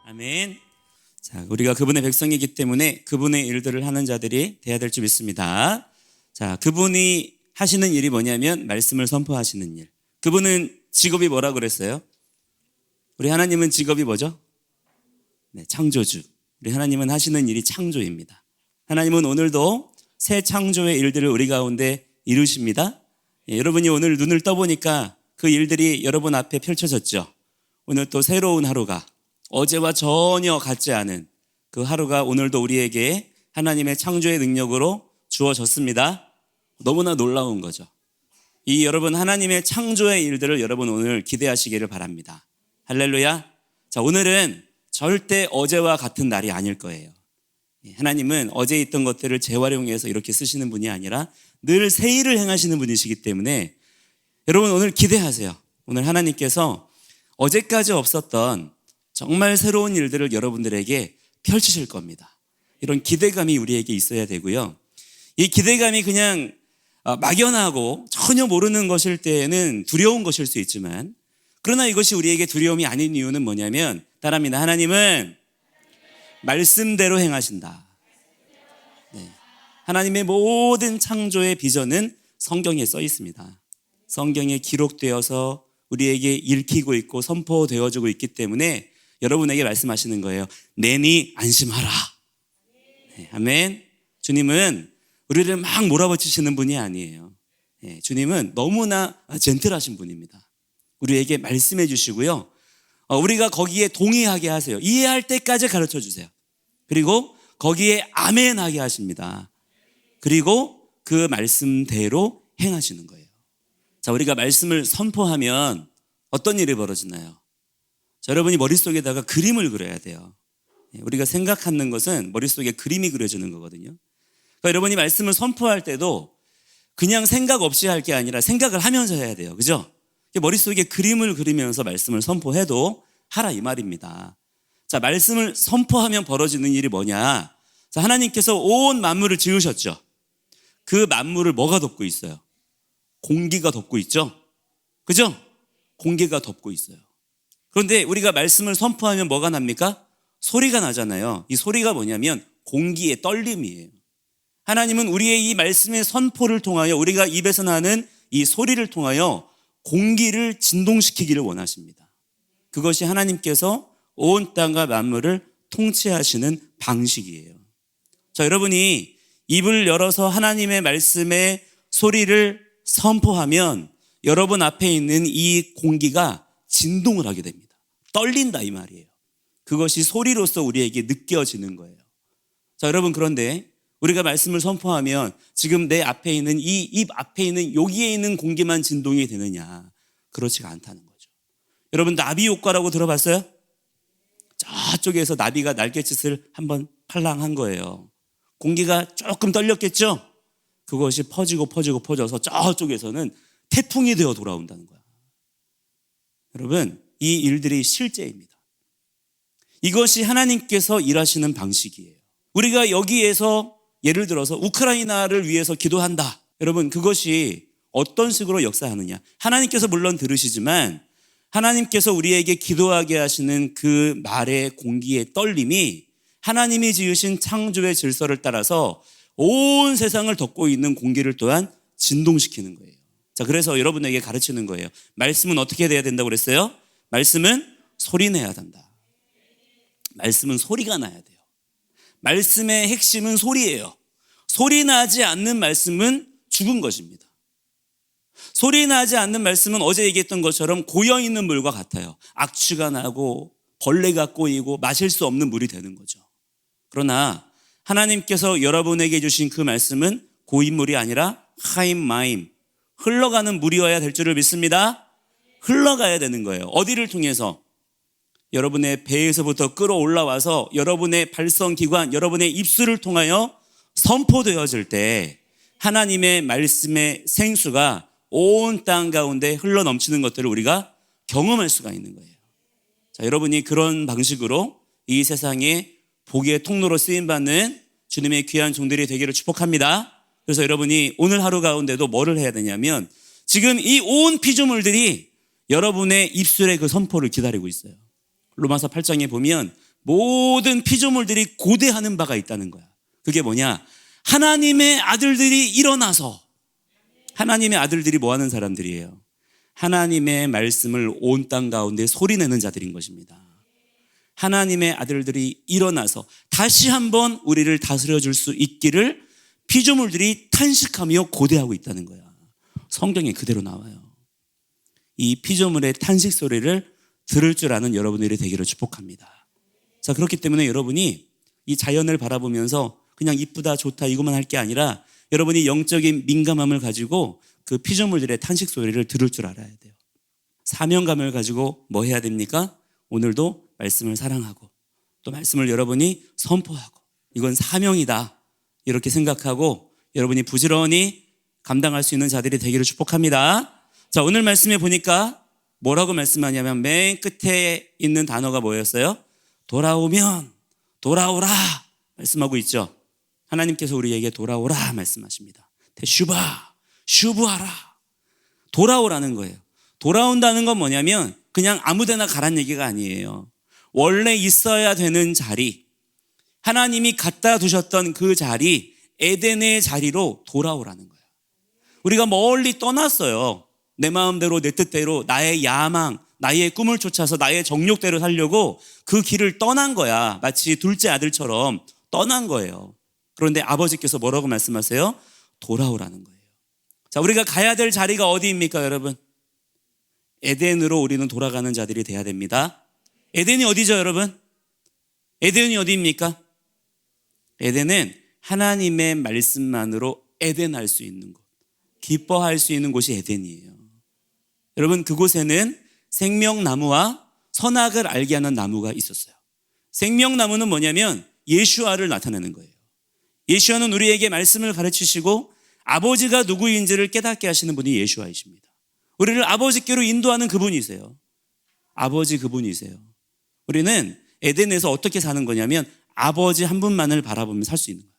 아멘. 자, 우리가 그분의 백성이기 때문에 그분의 일들을 하는 자들이 돼야 될 줄 믿습니다. 자, 그분이 하시는 일이 뭐냐면 말씀을 선포하시는 일. 그분은 직업이 뭐라 그랬어요? 우리 하나님은 직업이 뭐죠? 네, 창조주. 우리 하나님은 하시는 일이 창조입니다. 하나님은 오늘도 새 창조의 일들을 우리 가운데 이루십니다. 예, 여러분이 오늘 눈을 떠보니까 그 일들이 여러분 앞에 펼쳐졌죠. 오늘 또 새로운 하루가 어제와 전혀 같지 않은 그 하루가 오늘도 우리에게 하나님의 창조의 능력으로 주어졌습니다. 너무나 놀라운 거죠. 이 여러분 하나님의 창조의 일들을 여러분 오늘 기대하시기를 바랍니다. 할렐루야. 자, 오늘은 절대 어제와 같은 날이 아닐 거예요. 하나님은 어제 있던 것들을 재활용해서 이렇게 쓰시는 분이 아니라 늘 새 일을 행하시는 분이시기 때문에 여러분 오늘 기대하세요. 오늘 하나님께서 어제까지 없었던 정말 새로운 일들을 여러분들에게 펼치실 겁니다. 이런 기대감이 우리에게 있어야 되고요. 이 기대감이 그냥 막연하고 전혀 모르는 것일 때에는 두려운 것일 수 있지만, 그러나 이것이 우리에게 두려움이 아닌 이유는 뭐냐면 따라합니다. 하나님은 말씀대로 행하신다. 네. 하나님의 모든 창조의 비전은 성경에 써 있습니다. 성경에 기록되어서 우리에게 읽히고 있고 선포되어지고 있기 때문에 여러분에게 말씀하시는 거예요. 내니 안심하라. 네, 아멘. 주님은 우리를 막 몰아붙이시는 분이 아니에요. 네, 주님은 너무나 젠틀하신 분입니다. 우리에게 말씀해 주시고요. 우리가 거기에 동의하게 하세요. 이해할 때까지 가르쳐 주세요. 그리고 거기에 아멘하게 하십니다. 그리고 그 말씀대로 행하시는 거예요. 자, 우리가 말씀을 선포하면 어떤 일이 벌어지나요? 자, 여러분이 머릿속에다가 그림을 그려야 돼요. 우리가 생각하는 것은 머릿속에 그림이 그려지는 거거든요. 그러니까 여러분이 말씀을 선포할 때도 그냥 생각 없이 할 게 아니라 생각을 하면서 해야 돼요. 그죠? 머릿속에 그림을 그리면서 말씀을 선포해도 하라 이 말입니다. 자, 말씀을 선포하면 벌어지는 일이 뭐냐? 자, 하나님께서 온 만물을 지으셨죠. 그 만물을 뭐가 덮고 있어요? 공기가 덮고 있죠. 그죠? 공기가 덮고 있어요. 그런데 우리가 말씀을 선포하면 뭐가 납니까? 소리가 나잖아요. 이 소리가 뭐냐면 공기의 떨림이에요. 하나님은 우리의 이 말씀의 선포를 통하여 우리가 입에서 나는 이 소리를 통하여 공기를 진동시키기를 원하십니다. 그것이 하나님께서 온 땅과 만물을 통치하시는 방식이에요. 자, 여러분이 입을 열어서 하나님의 말씀의 소리를 선포하면 여러분 앞에 있는 이 공기가 진동을 하게 됩니다. 떨린다 이 말이에요. 그것이 소리로서 우리에게 느껴지는 거예요. 자, 여러분, 그런데 우리가 말씀을 선포하면 지금 내 앞에 있는 이 입 앞에 있는 여기에 있는 공기만 진동이 되느냐? 그렇지가 않다는 거죠. 여러분, 나비 효과라고 들어봤어요? 저쪽에서 나비가 날갯짓을 한번 팔랑한 거예요. 공기가 조금 떨렸겠죠? 그것이 퍼져서 저쪽에서는 태풍이 되어 돌아온다는 거야. 여러분, 이 일들이 실제입니다. 이것이 하나님께서 일하시는 방식이에요. 우리가 여기에서 예를 들어서 우크라이나를 위해서 기도한다. 여러분, 그것이 어떤 식으로 역사하느냐? 하나님께서 물론 들으시지만 하나님께서 우리에게 기도하게 하시는 그 말의 공기의 떨림이 하나님이 지으신 창조의 질서를 따라서 온 세상을 덮고 있는 공기를 또한 진동시키는 거예요. 자, 그래서 여러분에게 가르치는 거예요. 말씀은 어떻게 돼야 된다고 그랬어요? 말씀은 소리 내야 된다. 말씀은 소리가 나야 돼요. 말씀의 핵심은 소리예요. 소리 나지 않는 말씀은 죽은 것입니다. 소리 나지 않는 말씀은 어제 얘기했던 것처럼 고여있는 물과 같아요. 악취가 나고 벌레가 꼬이고 마실 수 없는 물이 되는 거죠. 그러나 하나님께서 여러분에게 주신 그 말씀은 고인물이 아니라 하임마임, 흘러가는 물이어야 될 줄을 믿습니다. 흘러가야 되는 거예요. 어디를 통해서? 여러분의 배에서부터 끌어올라와서 여러분의 발성기관, 여러분의 입술을 통하여 선포되어질 때 하나님의 말씀의 생수가 온 땅 가운데 흘러넘치는 것들을 우리가 경험할 수가 있는 거예요. 자, 여러분이 그런 방식으로 이 세상에 복의 통로로 쓰임받는 주님의 귀한 종들이 되기를 축복합니다. 그래서 여러분이 오늘 하루 가운데도 뭐를 해야 되냐면 지금 이 온 피조물들이 여러분의 입술의 그 선포를 기다리고 있어요. 로마서 8장에 보면 모든 피조물들이 고대하는 바가 있다는 거야. 그게 뭐냐? 하나님의 아들들이 일어나서, 하나님의 아들들이 뭐 하는 사람들이에요? 하나님의 말씀을 온 땅 가운데 소리내는 자들인 것입니다. 하나님의 아들들이 일어나서 다시 한번 우리를 다스려 줄 수 있기를 피조물들이 탄식하며 고대하고 있다는 거야. 성경에 그대로 나와요. 이 피조물의 탄식 소리를 들을 줄 아는 여러분들이 되기를 축복합니다. 자, 그렇기 때문에 여러분이 이 자연을 바라보면서 그냥 이쁘다 좋다 이것만 할 게 아니라 여러분이 영적인 민감함을 가지고 그 피조물들의 탄식 소리를 들을 줄 알아야 돼요. 사명감을 가지고 뭐 해야 됩니까? 오늘도 말씀을 사랑하고 또 말씀을 여러분이 선포하고 이건 사명이다 이렇게 생각하고 여러분이 부지런히 감당할 수 있는 자들이 되기를 축복합니다. 자, 오늘 말씀에 보니까 뭐라고 말씀하냐면 맨 끝에 있는 단어가 뭐였어요? 돌아오면 돌아오라 말씀하고 있죠. 하나님께서 우리에게 돌아오라 말씀하십니다. 슈브하라. 돌아오라는 거예요. 돌아온다는 건 뭐냐면 그냥 아무데나 가란 얘기가 아니에요. 원래 있어야 되는 자리, 하나님이 갖다 두셨던 그 자리, 에덴의 자리로 돌아오라는 거예요. 우리가 멀리 떠났어요. 내 마음대로 내 뜻대로 나의 야망, 나의 꿈을 쫓아서 나의 정욕대로 살려고 그 길을 떠난 거야. 마치 둘째 아들처럼 떠난 거예요. 그런데 아버지께서 뭐라고 말씀하세요? 돌아오라는 거예요. 자, 우리가 가야 될 자리가 어디입니까, 여러분? 에덴으로 우리는 돌아가는 자들이 돼야 됩니다. 에덴이 어디죠, 여러분? 에덴이 어디입니까? 에덴은 하나님의 말씀만으로 에덴할 수 있는 곳, 기뻐할 수 있는 곳이 에덴이에요. 여러분, 그곳에는 생명나무와 선악을 알게 하는 나무가 있었어요. 생명나무는 뭐냐면 예수아를 나타내는 거예요. 예수아는 우리에게 말씀을 가르치시고 아버지가 누구인지를 깨닫게 하시는 분이 예수아이십니다. 우리를 아버지께로 인도하는 그분이세요. 아버지 그분이세요. 우리는 에덴에서 어떻게 사는 거냐면 아버지 한 분만을 바라보며 살 수 있는 거예요.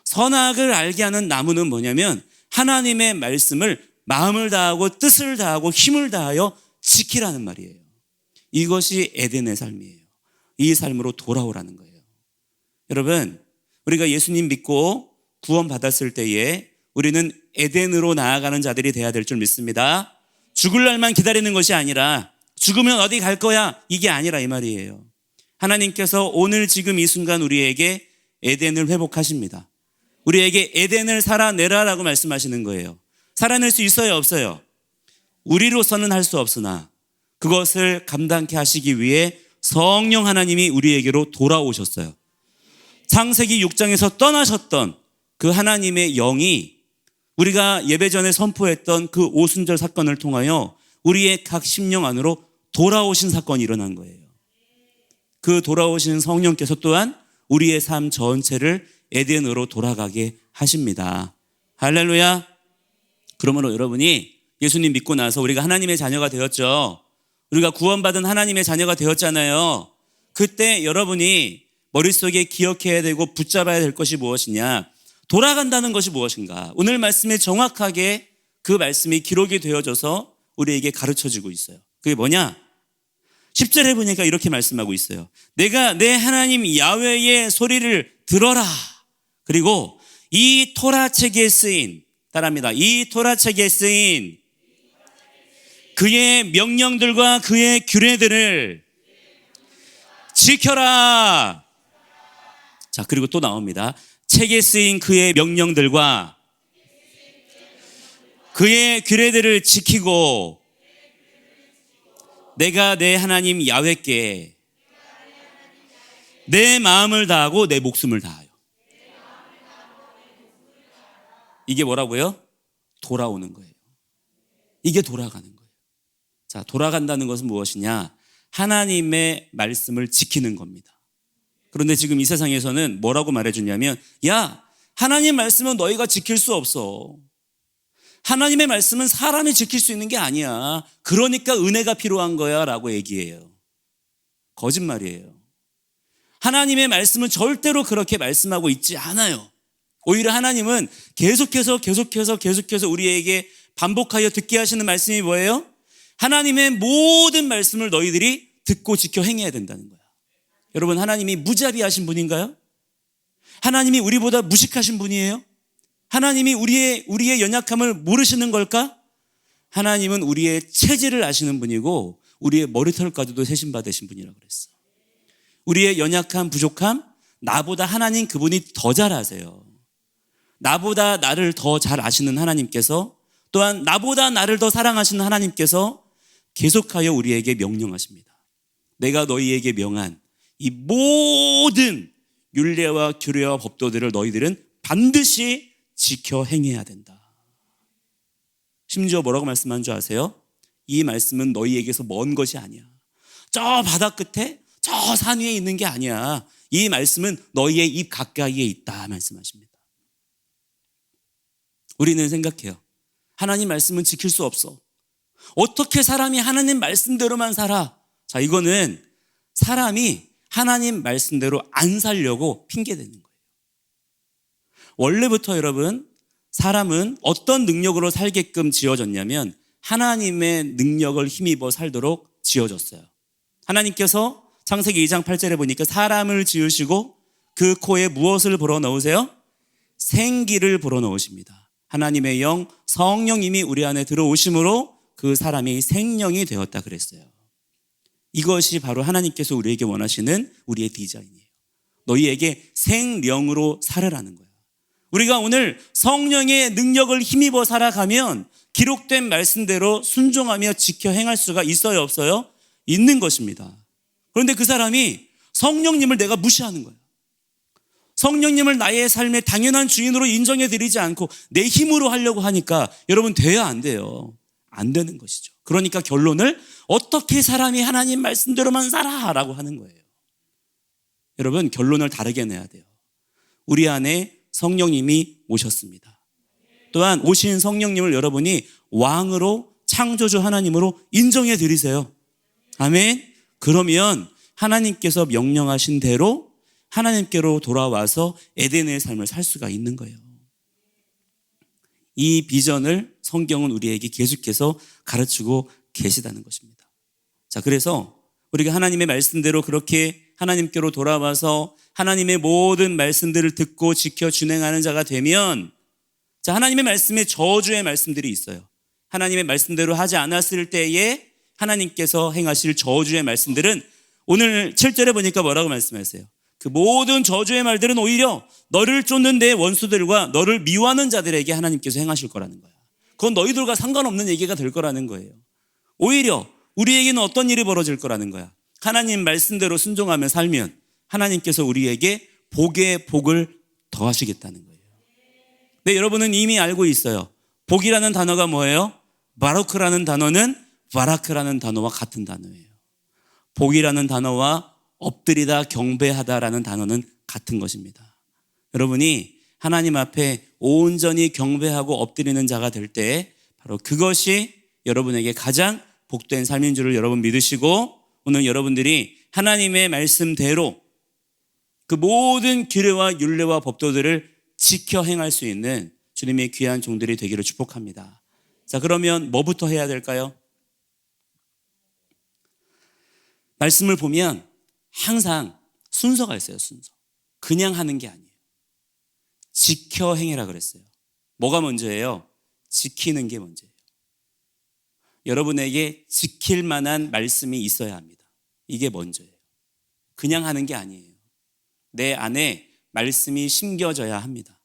선악을 알게 하는 나무는 뭐냐면 하나님의 말씀을 마음을 다하고 뜻을 다하고 힘을 다하여 지키라는 말이에요. 이것이 에덴의 삶이에요. 이 삶으로 돌아오라는 거예요. 여러분, 우리가 예수님 믿고 구원받았을 때에 우리는 에덴으로 나아가는 자들이 돼야 될 줄 믿습니다. 죽을 날만 기다리는 것이 아니라 죽으면 어디 갈 거야 이게 아니라 이 말이에요. 하나님께서 오늘 지금 이 순간 우리에게 에덴을 회복하십니다. 우리에게 에덴을 살아내라라고 말씀하시는 거예요. 살아낼 수 있어요, 없어요? 우리로서는 할 수 없으나 그것을 감당케 하시기 위해 성령 하나님이 우리에게로 돌아오셨어요. 창세기 6장에서 떠나셨던 그 하나님의 영이 우리가 예배 전에 선포했던 그 오순절 사건을 통하여 우리의 각 심령 안으로 돌아오신 사건이 일어난 거예요. 그 돌아오신 성령께서 또한 우리의 삶 전체를 에덴으로 돌아가게 하십니다. 할렐루야. 그러므로 여러분이 예수님 믿고 나서 우리가 하나님의 자녀가 되었죠. 우리가 구원받은 하나님의 자녀가 되었잖아요. 그때 여러분이 머릿속에 기억해야 되고 붙잡아야 될 것이 무엇이냐? 돌아간다는 것이 무엇인가? 오늘 말씀에 정확하게 그 말씀이 기록이 되어져서 우리에게 가르쳐지고 있어요. 그게 뭐냐? 10절에 보니까 이렇게 말씀하고 있어요. 내가 내 하나님 야훼의 소리를 들어라. 그리고 이 토라책에 쓰인, 따라합니다. 이 토라책에 쓰인 그의 명령들과 그의 규례들을 지켜라. 자, 그리고 또 나옵니다. 책에 쓰인 그의 명령들과 그의 규례들을 지키고 내가 내 하나님 야훼께 내 마음을 다하고 내 목숨을 다하여. 이게 뭐라고요? 돌아오는 거예요. 이게 돌아가는 거예요. 자, 돌아간다는 것은 무엇이냐? 하나님의 말씀을 지키는 겁니다. 그런데 지금 이 세상에서는 뭐라고 말해주냐면, 야, 하나님 말씀은 너희가 지킬 수 없어. 하나님의 말씀은 사람이 지킬 수 있는 게 아니야. 그러니까 은혜가 필요한 거야 라고 얘기해요. 거짓말이에요. 하나님의 말씀은 절대로 그렇게 말씀하고 있지 않아요. 오히려 하나님은 계속해서 우리에게 반복하여 듣게 하시는 말씀이 뭐예요? 하나님의 모든 말씀을 너희들이 듣고 지켜 행해야 된다는 거야. 여러분, 하나님이 무자비하신 분인가요? 하나님이 우리보다 무식하신 분이에요? 하나님이 우리의 연약함을 모르시는 걸까? 하나님은 우리의 체질을 아시는 분이고 우리의 머리털까지도 세심받으신 분이라고 그랬어. 우리의 연약함, 부족함, 나보다 하나님 그분이 더 잘 아세요. 나보다 나를 더 잘 아시는 하나님께서, 또한 나보다 나를 더 사랑하시는 하나님께서 계속하여 우리에게 명령하십니다. 내가 너희에게 명한 이 모든 율례와 규례와 법도들을 너희들은 반드시 지켜 행해야 된다. 심지어 뭐라고 말씀한 줄 아세요? 이 말씀은 너희에게서 먼 것이 아니야. 저 바다 끝에 저 산 위에 있는 게 아니야. 이 말씀은 너희의 입 가까이에 있다 말씀하십니다. 우리는 생각해요. 하나님 말씀은 지킬 수 없어. 어떻게 사람이 하나님 말씀대로만 살아? 자, 이거는 사람이 하나님 말씀대로 안 살려고 핑계대는 거예요. 원래부터 여러분, 사람은 어떤 능력으로 살게끔 지어졌냐면 하나님의 능력을 힘입어 살도록 지어졌어요. 하나님께서 창세기 2장 8절에 보니까 사람을 지으시고 그 코에 무엇을 불어넣으세요? 생기를 불어넣으십니다. 하나님의 영, 성령님이 우리 안에 들어오심으로 그 사람이 생명이 되었다 그랬어요. 이것이 바로 하나님께서 우리에게 원하시는 우리의 디자인이에요. 너희에게 생령으로 살으라는 거예요. 우리가 오늘 성령의 능력을 힘입어 살아가면 기록된 말씀대로 순종하며 지켜 행할 수가 있어요, 없어요? 있는 것입니다. 그런데 그 사람이 성령님을 내가 무시하는 거예요. 성령님을 나의 삶의 당연한 주인으로 인정해 드리지 않고 내 힘으로 하려고 하니까 여러분, 돼요, 안 돼요? 안 되는 것이죠. 그러니까 결론을 어떻게 사람이 하나님 말씀대로만 살아라고 하는 거예요. 여러분, 결론을 다르게 내야 돼요. 우리 안에 성령님이 오셨습니다. 또한 오신 성령님을 여러분이 왕으로, 창조주 하나님으로 인정해 드리세요. 아멘. 그러면 하나님께서 명령하신 대로 하나님께로 돌아와서 에덴의 삶을 살 수가 있는 거예요. 이 비전을 성경은 우리에게 계속해서 가르치고 계시다는 것입니다. 자, 그래서 우리가 하나님의 말씀대로 그렇게 하나님께로 돌아와서 하나님의 모든 말씀들을 듣고 지켜 준행하는 자가 되면, 자, 하나님의 말씀에 저주의 말씀들이 있어요. 하나님의 말씀대로 하지 않았을 때에 하나님께서 행하실 저주의 말씀들은 오늘 7절에 보니까 뭐라고 말씀하세요? 그 모든 저주의 말들은 오히려 너를 쫓는 내 원수들과 너를 미워하는 자들에게 하나님께서 행하실 거라는 거야. 그건 너희들과 상관없는 얘기가 될 거라는 거예요. 오히려 우리에게는 어떤 일이 벌어질 거라는 거야. 하나님 말씀대로 순종하며 살면 하나님께서 우리에게 복의 복을 더하시겠다는 거예요. 네, 여러분은 이미 알고 있어요. 복이라는 단어가 뭐예요? 바로크라는 단어는 바라크라는 단어와 같은 단어예요. 복이라는 단어와 엎드리다 경배하다라는 단어는 같은 것입니다. 여러분이 하나님 앞에 온전히 경배하고 엎드리는 자가 될 때 바로 그것이 여러분에게 가장 복된 삶인 줄을 여러분 믿으시고, 오늘 여러분들이 하나님의 말씀대로 그 모든 규례와 율례와 법도들을 지켜 행할 수 있는 주님의 귀한 종들이 되기를 축복합니다. 자, 그러면 뭐부터 해야 될까요? 말씀을 보면 항상 순서가 있어요. 순서. 그냥 하는 게 아니에요. 지켜 행해라 그랬어요. 뭐가 먼저예요? 지키는 게 먼저예요. 여러분에게 지킬 만한 말씀이 있어야 합니다. 이게 먼저예요. 그냥 하는 게 아니에요. 내 안에 말씀이 심겨져야 합니다.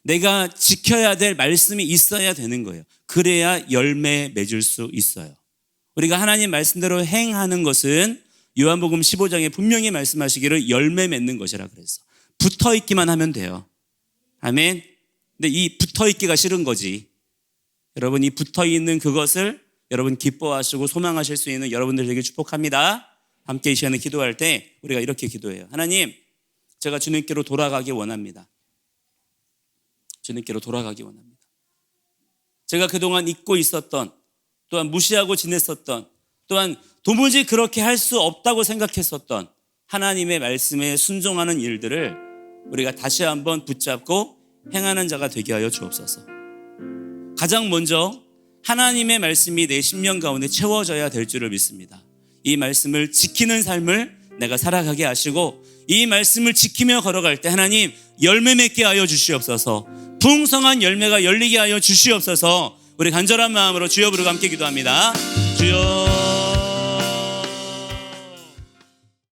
내가 지켜야 될 말씀이 있어야 되는 거예요. 그래야 열매 맺을 수 있어요. 우리가 하나님 말씀대로 행하는 것은 요한복음 15장에 분명히 말씀하시기를 열매 맺는 것이라 그랬어. 붙어 있기만 하면 돼요. 아멘. 근데 이 붙어 있기가 싫은 거지. 여러분, 이 붙어 있는 그것을 여러분 기뻐하시고 소망하실 수 있는 여러분들 되게 축복합니다. 함께 이 시간에 기도할 때 우리가 이렇게 기도해요. 하나님, 제가 주님께로 돌아가기 원합니다. 주님께로 돌아가기 원합니다. 제가 그동안 잊고 있었던, 또한 무시하고 지냈었던, 또한 도무지 그렇게 할 수 없다고 생각했었던 하나님의 말씀에 순종하는 일들을 우리가 다시 한번 붙잡고 행하는 자가 되게 하여 주옵소서. 가장 먼저 하나님의 말씀이 내 심령 가운데 채워져야 될 줄을 믿습니다. 이 말씀을 지키는 삶을 내가 살아가게 하시고 이 말씀을 지키며 걸어갈 때 하나님 열매 맺게 하여 주시옵소서. 풍성한 열매가 열리게 하여 주시옵소서. 우리 간절한 마음으로 주여 부르고 함께 기도합니다. 주여